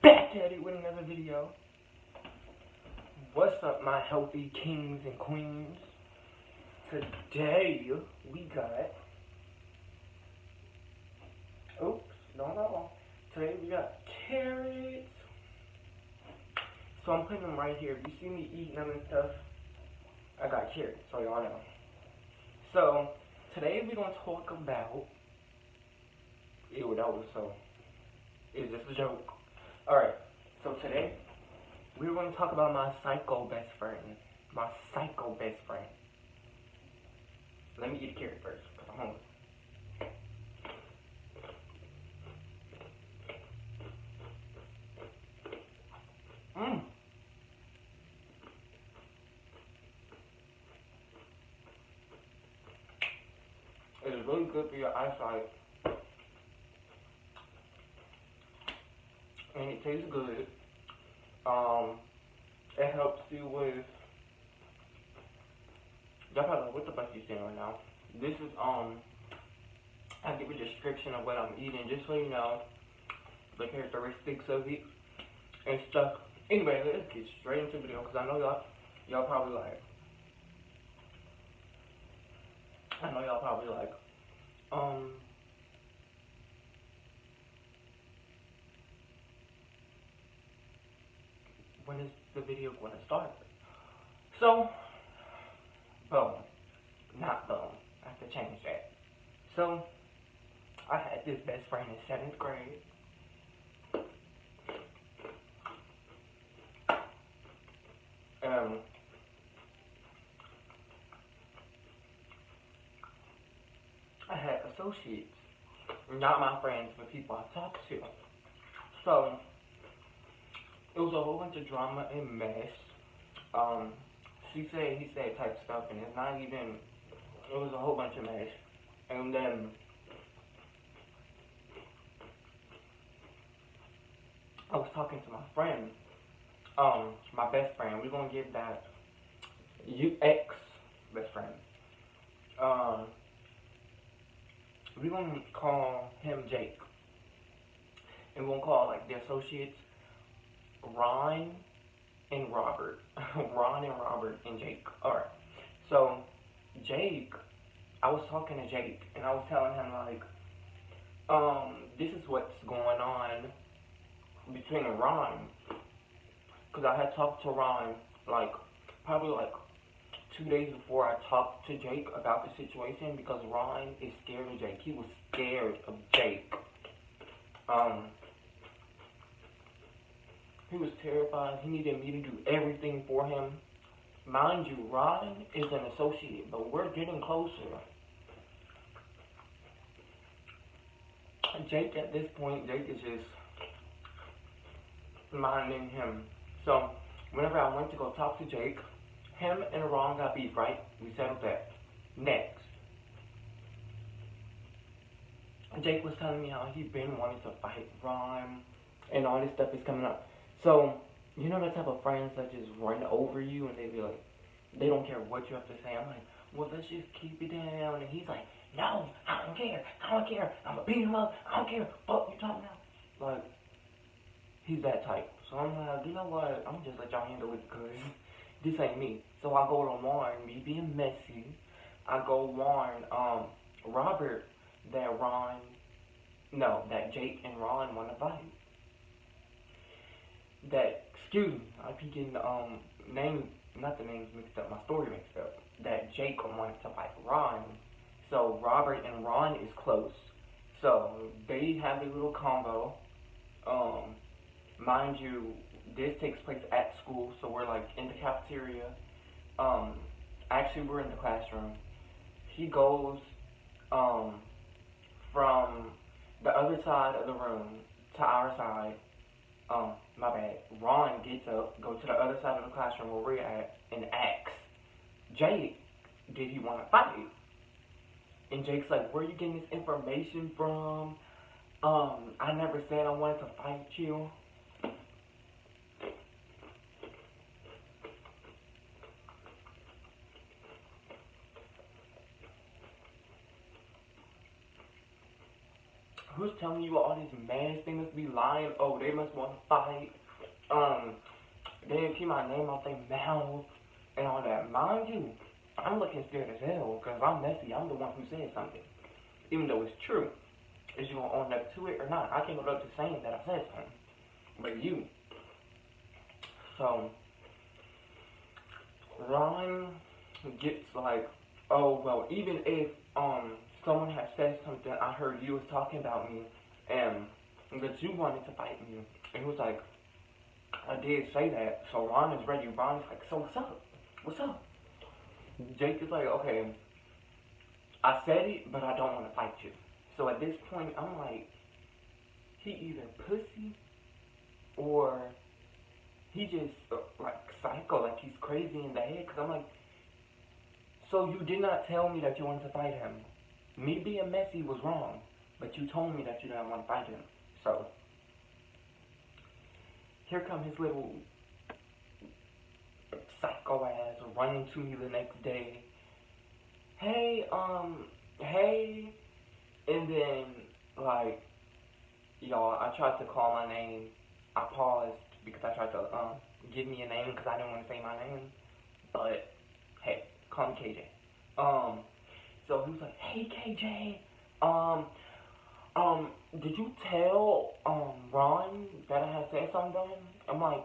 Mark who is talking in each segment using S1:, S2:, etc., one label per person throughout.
S1: back at it with another video. What's up, my healthy kings and queens? Today we got, oops, don't go. Today we got carrots. So I'm putting them right here. If you see me eating them and stuff, I got carrots, so y'all know. So today we're gonna talk about, ew, that was so, is this a joke? Alright, so today we're going to talk about my psycho best friend. My psycho best friend. Let me eat a carrot first, because I'm hungry. It's really good for your eyesight. And it tastes good. It helps you with, y'all probably know what the fuck you saying right now. This is, I'll give a description of what I'm eating, just so you know the characteristics of it and stuff. Anyway, let's get straight into the video, because I know y'all probably like, when is the video going to start? So, boom. Not boom. I have to change that. So, I had this best friend in 7th grade. I had associates. Not my friends, but people I talked to. So, it was a whole bunch of drama and mess. She said, he said type stuff, and it's not even, it was a whole bunch of mess. And then, I was talking to my friend, my best friend. We're gonna give that ex best friend. We're gonna call him Jake. And we're gonna call like the associates Ron and Robert. Ron and Robert and Jake. Alright. So Jake, I was talking to Jake and I was telling him like, this is what's going on between Ron, because I had talked to Ron like probably like 2 days before I talked to Jake about the situation, because Ron is scared of Jake. He was scared of Jake. He was terrified. He needed me to do everything for him. Mind you, Ron is an associate, but we're getting closer. Jake, at this point, Jake is just minding him. So, whenever I went to go talk to Jake, him and Ron got beef, right? We settled that. Next, Jake was telling me how he'd been wanting to fight Ron, and all this stuff is coming up. So, you know the type of friends that just run over you, and they be like, they don't care what you have to say. I'm like, well, let's just keep it down. And he's like, no, I don't care. I don't care. I'm gonna beat him up. I don't care. Fuck you talking about. Like, he's that type. So I'm like, you know what? I'm gonna just let y'all handle it, because this ain't me. So I go to warn me being messy. I go warn Robert that Jake and Ron want to fight. Excuse me, I keep getting not the names mixed up, my story mixed up. That Jake wanted to fight Ron. So Robert and Ron is close. So they have a little combo. Mind you, this takes place at school, so we're like in the cafeteria. Actually we're in the classroom. He goes from the other side of the room to our side. My bad. Ron gets up, goes to the other side of the classroom where we're at, and asks Jake, did he want to fight? And Jake's like, where are you getting this information from? I never said I wanted to fight you. who's telling you all these mad things must be lying? Oh, they must want to fight. They didn't keep my name out their mouth and all that. Mind you, I'm looking scared as hell because I'm messy. I'm the one who said something, even though it's true. Is you gonna own up to it or not? I can't go up to saying that I said something, but you. So Ron gets like, oh well, even if someone had said something, I heard you was talking about me and that you wanted to fight me, and he was like, I did say that. So Ron is ready. Ron is like, so what's up? What's up? Jake is like, okay, I said it, but I don't want to fight you. So at this point, I'm like, he either pussy or he just like psycho, like he's crazy in the head. Cause I'm like, so you did not tell me that you wanted to fight him. Me being messy was wrong, but you told me that you didn't want to fight him. So here come his little psycho ass running to me the next day. Hey, hey, and then like, y'all, I tried to call my name. I paused because I tried to give me a name because I didn't want to say my name. But hey, call me KJ. So he was like, hey KJ, did you tell Ron that I had said something to him? I'm like,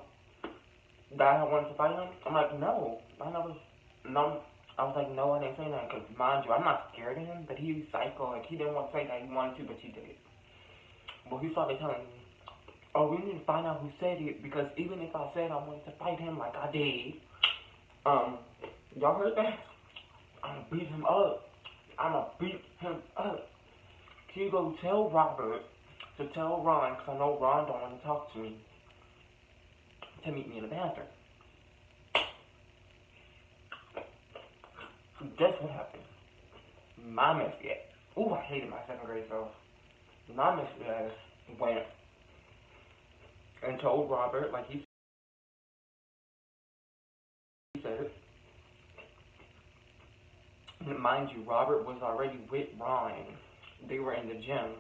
S1: that I wanted to fight him? I'm like, no, I never, no. I was like, no, I didn't say that because mind you, I'm not scared of him, but he's psycho. Like he didn't want to say that he wanted to, but he did. Well, he started telling me, oh, we need to find out who said it because even if I said I wanted to fight him like I did, y'all heard that? I'ma beat him up. I'ma beat him up. He go tell Robert to tell Ron, because I know Ron don't want to talk to me, to meet me in the bathroom. Guess what happened? My messy ass. Ooh, I hated my second grade self. My messy ass went and told Robert, like he said, mind you, Robert was already with Ron. They were in the gym.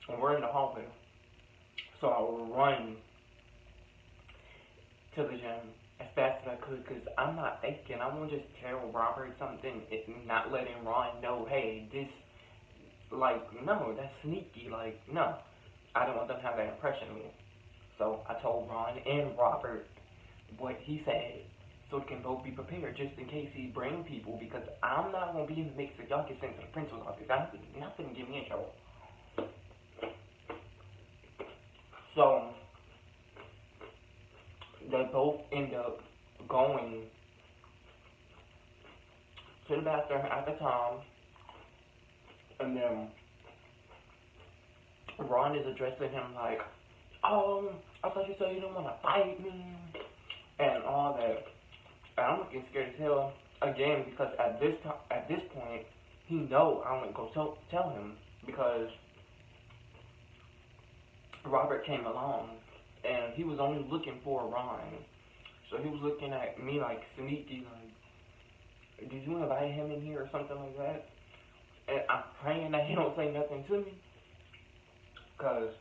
S1: And we're in the hallway. So I would run to the gym as fast as I could because I'm not faking. I won't just tell Robert something and not letting Ron know, hey, this, like, no, that's sneaky. Like, no. I don't want them to have that impression of me. So I told Ron and Robert what he said so they can both be prepared just in case he bring people because I'm not going to be in the mix if y'all get sent to the principal's office. That's not going to get me in trouble. So they both end up going to the bathroom at the time, and then Ron is addressing him like, I thought you said you didn't want to fight me, and all that. And I'm looking scared as hell again because at this point, he know I wouldn't go tell him because Robert came along and he was only looking for Ron. So he was looking at me like sneaky, like, did you invite him in here or something like that? And I'm praying that he don't say nothing to me, because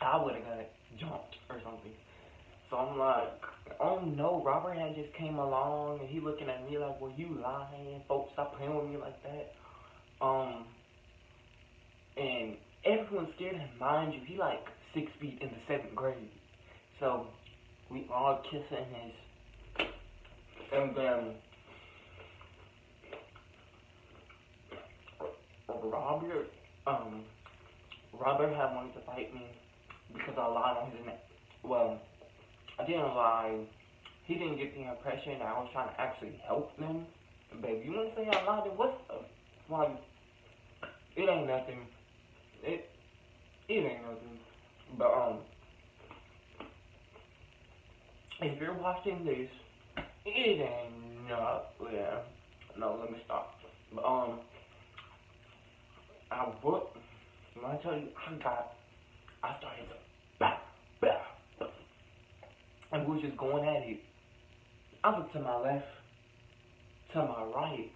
S1: I would have got jumped or something. So I'm like, oh no, Robert had just came along and he looking at me like, well, you lying, folks, stop playing with me like that. And everyone's scared of him. Mind you, he like 6 feet in the 7th grade. So we all kissing his, and then Robert, Robert had wanted to fight me because I lied on his name. Well, I didn't lie. He didn't get the impression that I was trying to actually help them. But if you want to say I lied, then what's up? Like, it ain't nothing. It ain't nothing. But if you're watching this, it ain't not. Yeah. No, let me stop. But I whooped. When I tell you, I started to bah, bah, and we was just going at it. I looked to my left, to my right.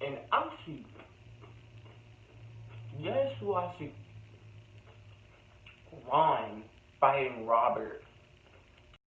S1: And I see, guess who I see? Ron fighting Robert.